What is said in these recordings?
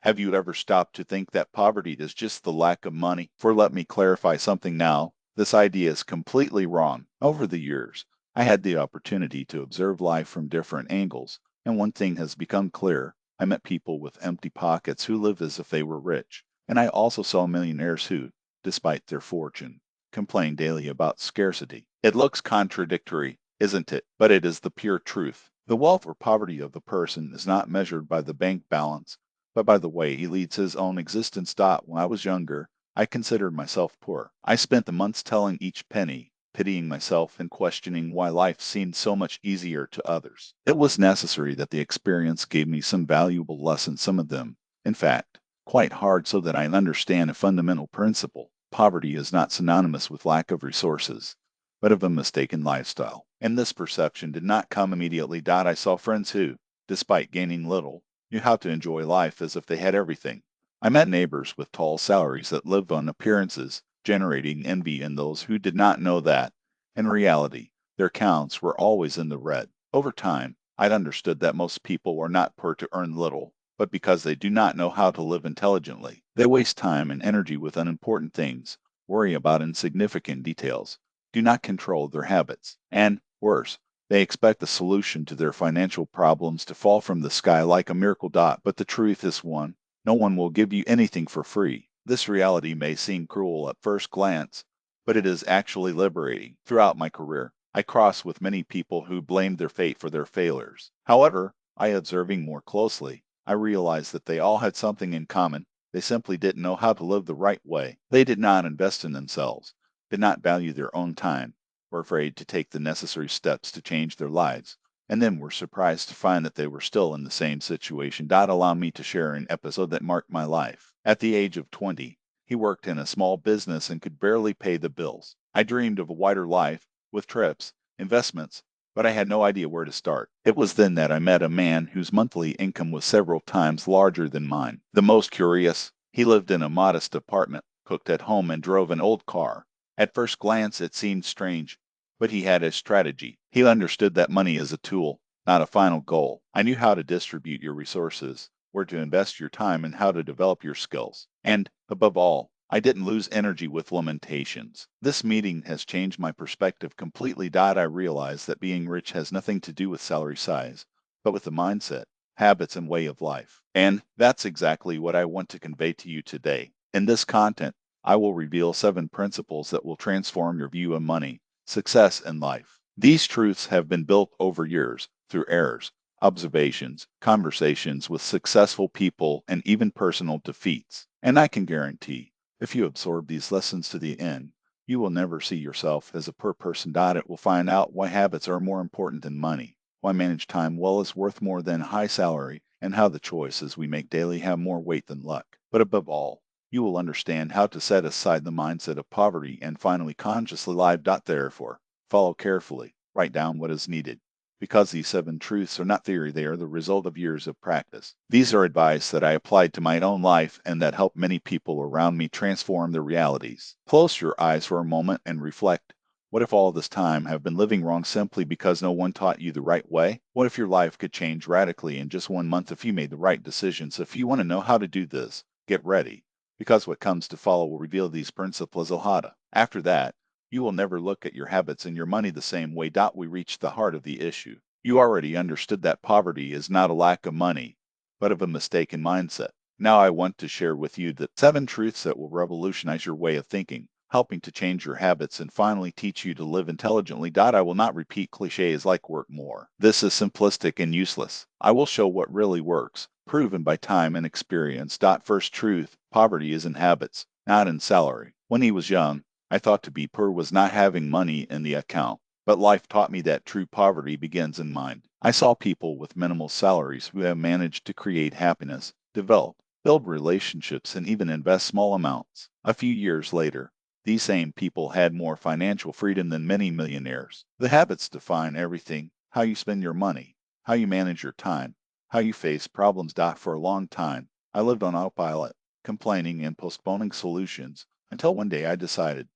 Have you ever stopped to think that poverty is just the lack of money? For let me clarify something now. This idea is completely wrong. Over the years, I had the opportunity to observe life from different angles, and one thing has become clear. I met people with empty pockets who live as if they were rich, and I also saw millionaires who, despite their fortune, complain daily about scarcity. It looks contradictory, isn't it? But it is the pure truth. The wealth or poverty of the person is not measured by the bank balance but by the way he leads his own existence. When I was younger, I considered myself poor. I spent the months telling each penny, pitying myself, and questioning why life seemed so much easier to others. It was necessary that the experience gave me some valuable lessons, some of them, in fact, quite hard, so that I understand a fundamental principle. Poverty is not synonymous with lack of resources, but of a mistaken lifestyle. And this perception did not come immediately. I saw friends who, despite gaining little, knew how to enjoy life as if they had everything. I met neighbors with tall salaries that lived on appearances, generating envy in those who did not know that, in reality, their accounts were always in the red. Over time, I'd understood that most people are not poor to earn little, but because they do not know how to live intelligently. They waste time and energy with unimportant things, worry about insignificant details, do not control their habits, and, worse, they expect the solution to their financial problems to fall from the sky like a miracle. But the truth is one: no one will give you anything for free. This reality may seem cruel at first glance, but it is actually liberating. Throughout my career, I crossed with many people who blamed their fate for their failures. However, observing more closely, I realized that they all had something in common. They simply didn't know how to live the right way. They did not invest in themselves, did not value their own time, were afraid to take the necessary steps to change their lives, and then were surprised to find that they were still in the same situation. Allow me to share an episode that marked my life. At the age of 20, he worked in a small business and could barely pay the bills. I dreamed of a wider life, with trips, investments, but I had no idea where to start. It was then that I met a man whose monthly income was several times larger than mine. The most curious, he lived in a modest apartment, cooked at home, and drove an old car. At first glance, it seemed strange, but he had a strategy. He understood that money is a tool, not a final goal. I knew how to distribute your resources, where to invest your time, and how to develop your skills. And, above all, I didn't lose energy with limitations. This meeting has changed my perspective completely. I realized that being rich has nothing to do with salary size, but with the mindset, habits, and way of life. And that's exactly what I want to convey to you today. In this content, I will reveal 7 principles that will transform your view of money, success, and life. These truths have been built over years through errors, observations, conversations with successful people, and even personal defeats. And I can guarantee, if you absorb these lessons to the end, you will never see yourself as a poor person. It will find out why habits are more important than money, why managed time well is worth more than high salary, and how the choices we make daily have more weight than luck. But above all, you will understand how to set aside the mindset of poverty and finally consciously live. Therefore, follow carefully, write down what is needed, because these 7 truths are not theory, they are the result of years of practice. These are advice that I applied to my own life and that helped many people around me transform their realities. Close your eyes for a moment and reflect. What if all this time have been living wrong simply because no one taught you the right way? What if your life could change radically in just 1 month if you made the right decisions? If you want to know how to do this, get ready, because what comes to follow will reveal these principles. Ohada. After that, you will never look at your habits and your money the same way. We reach the heart of the issue. You already understood that poverty is not a lack of money, but of a mistaken mindset. Now I want to share with you the 7 truths that will revolutionize your way of thinking, helping to change your habits and finally teach you to live intelligently. I will not repeat cliches like work more. This is simplistic and useless. I will show what really works, proven by time and experience. First truth: poverty is in habits, not in salary. When he was young, I thought to be poor was not having money in the account. But life taught me that true poverty begins in mind. I saw people with minimal salaries who have managed to create happiness, develop, build relationships, and even invest small amounts. A few years later, these same people had more financial freedom than many millionaires. The habits define everything: how you spend your money, how you manage your time, how you face problems. For a long time, I lived on autopilot, complaining and postponing solutions, until one day I decided,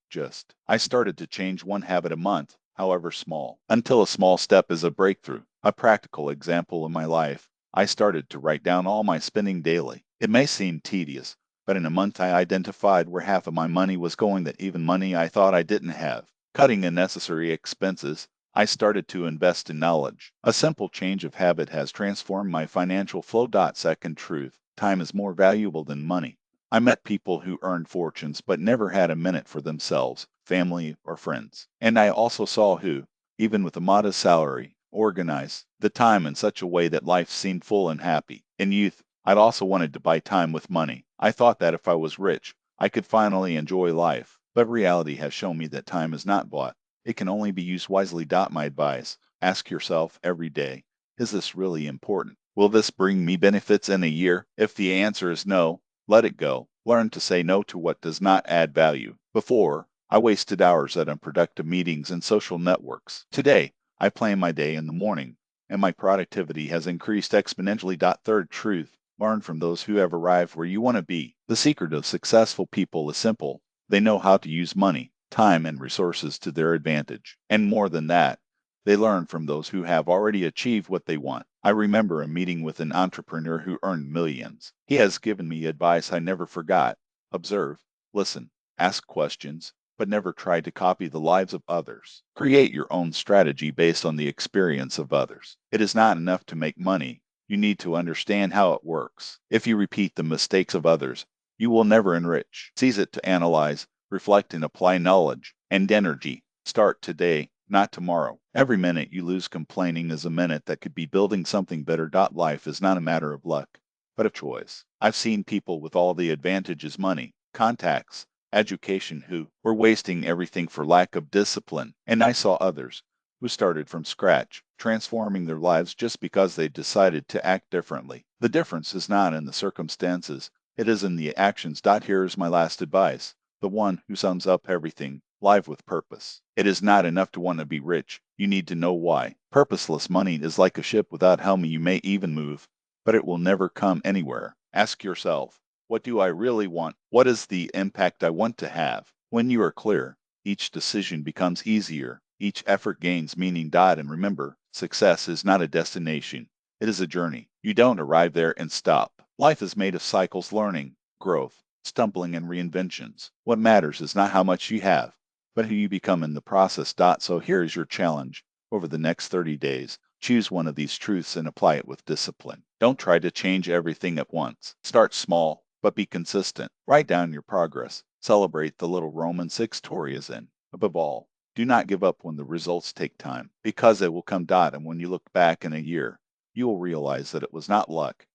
I started to change one habit a month, however small, until a small step is a breakthrough. A practical example in my life: I started to write down all my spending daily. It may seem tedious, but in a month I identified where half of my money was going that even money I thought I didn't have. Cutting unnecessary expenses, I started to invest in knowledge. A simple change of habit has transformed my financial flow. Second truth, time is more valuable than money. I met people who earned fortunes but never had a minute for themselves, family, or friends. And I also saw who, even with a modest salary, organize the time in such a way that life seemed full and happy. In youth, I'd also wanted to buy time with money. I thought that if I was rich, I could finally enjoy life. But reality has shown me that time is not bought. It can only be used wisely. My advice, ask yourself every day, is this really important? Will this bring me benefits in a year? If the answer is no, let it go. Learn to say no to what does not add value. Before, I wasted hours at unproductive meetings and social networks. Today, I plan my day in the morning, and my productivity has increased exponentially. Third truth, learn from those who have arrived where you want to be. The secret of successful people is simple. They know how to use money, time, and resources to their advantage. And more than that, they learn from those who have already achieved what they want. I remember a meeting with an entrepreneur who earned millions. He has given me advice I never forgot. Observe, listen, ask questions, but never try to copy the lives of others. Create your own strategy based on the experience of others. It is not enough to make money. You need to understand how it works. If you repeat the mistakes of others, you will never enrich. Seize it to analyze, reflect, and apply knowledge and energy. Start today, not tomorrow. Every minute you lose complaining is a minute that could be building something better. Life is not a matter of luck, but of choice. I've seen people with all the advantages, money, contacts, education, who were wasting everything for lack of discipline. And I saw others who started from scratch, transforming their lives just because they decided to act differently. The difference is not in the circumstances, it is in the actions. Here is my last advice, the one who sums up everything. Live with purpose. It is not enough to want to be rich. You need to know why. Purposeless money is like a ship without helm. You may even move, but it will never come anywhere. Ask yourself, what do I really want? What is the impact I want to have? When you are clear, each decision becomes easier. Each effort gains meaning. And remember, success is not a destination. It is a journey. You don't arrive there and stop. Life is made of cycles, learning, growth, stumbling, and reinventions. What matters is not how much you have, but who you become in the process. So here is your challenge. Over the next 30 days, choose one of these truths and apply it with discipline. Don't try to change everything at once. Start small, but be consistent. Write down your progress. Celebrate the little Roman victorias in. Above all, do not give up when the results take time, because they will come. And when you look back in a year, you will realize that it was not luck.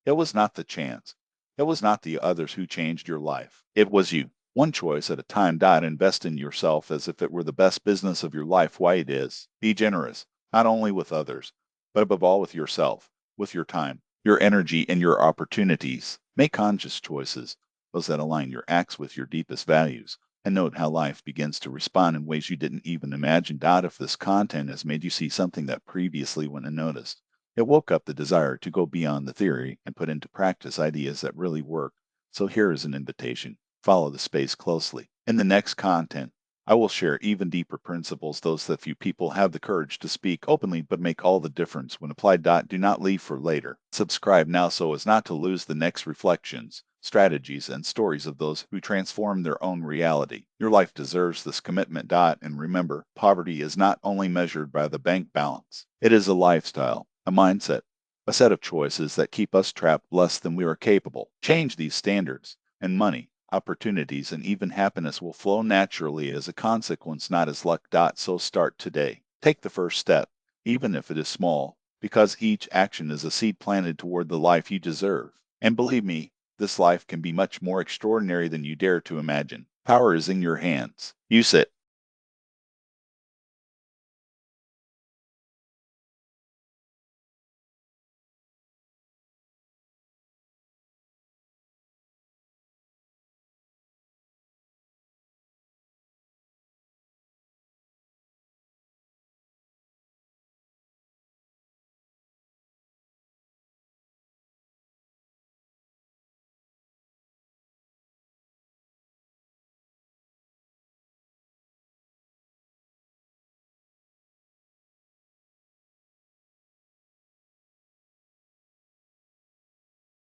It was not the chance. It was not the others who changed your life. It was you. One choice at a time. Invest in yourself as if it were the best business of your life. Why it is. Be generous, not only with others, but above all with yourself, with your time, your energy, and your opportunities. Make conscious choices, those that align your acts with your deepest values, and note how life begins to respond in ways you didn't even imagine. If this content has made you see something that previously went unnoticed, it woke up the desire to go beyond the theory and put into practice ideas that really work. So here is an invitation. Follow the space closely. In the next content, I will share even deeper principles, those that few people have the courage to speak openly but make all the difference when applied. Do not leave for later. Subscribe now so as not to lose the next reflections, strategies, and stories of those who transform their own reality. Your life deserves this commitment. And remember, poverty is not only measured by the bank balance, it is a lifestyle, a mindset, a set of choices that keep us trapped less than we are capable. Change these standards, and money, opportunities, and even happiness will flow naturally as a consequence, not as luck. So start today. Take the first step, even if it is small, because each action is a seed planted toward the life you deserve. And believe me, this life can be much more extraordinary than you dare to imagine. Power is in your hands. Use it.